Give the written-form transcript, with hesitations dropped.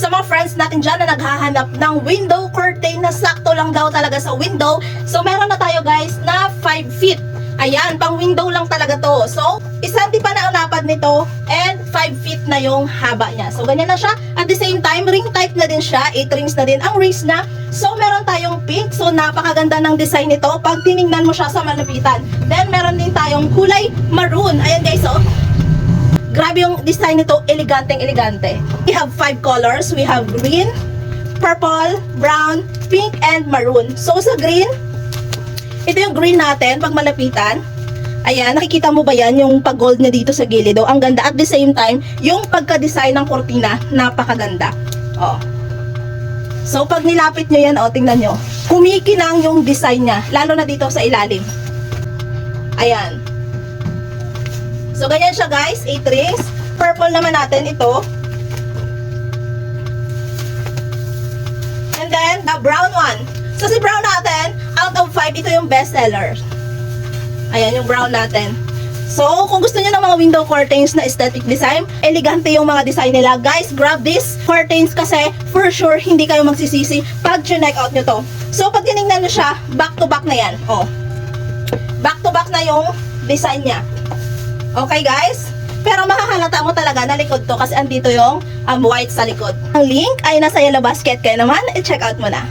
sa mga friends natin dyan na naghahanap ng window curtain na sakto lang daw talaga sa window. So meron na tayo guys na 5 feet. Ayan, pang window lang talaga to. So, isanti pa na ang lapad nito and 5 feet na yung haba niya. So, ganyan na siya. At the same time, ring type na din siya. 8 rings na din ang wrist na. So, meron tayong pink. So, napakaganda ng design nito pag tiningnan mo siya sa malapitan. Then, meron din tayong kulay maroon. Ayan guys, oh. Grabe yung design nito. Eleganteng-elegante. We have 5 colors. We have green, purple, brown, pink, and maroon. So, sa green, ito yung green natin pag malapitan. Ayan, nakikita mo ba yan? Yung pag-gold niya dito sa gilid. Ang ganda. At the same time, yung pagka-design ng kortina, napakaganda. Oh. So, pag nilapit nyo yan, tingnan nyo. Kumikinang yung design niya. Lalo na dito sa ilalim. Ayan. So, ganyan siya guys. 8 rings. Purple naman natin ito. And then, the brown one. So, si brown natin, out of 5, ito yung best seller. Ayan, yung brown natin. So, kung gusto niyo ng mga window curtains na aesthetic design, elegante yung mga design nila. Guys, grab these curtains kasi for sure, hindi kayo magsisisi pag check out nyo to. So, pag tinignan nyo siya, back to back na yan. Oh. Back to back na yung design niya. Okay, guys? Pero makahalata mo talaga na likod to kasi andito yung white sa likod. Ang link ay nasa yellow basket, kaya naman, i-check out mo na.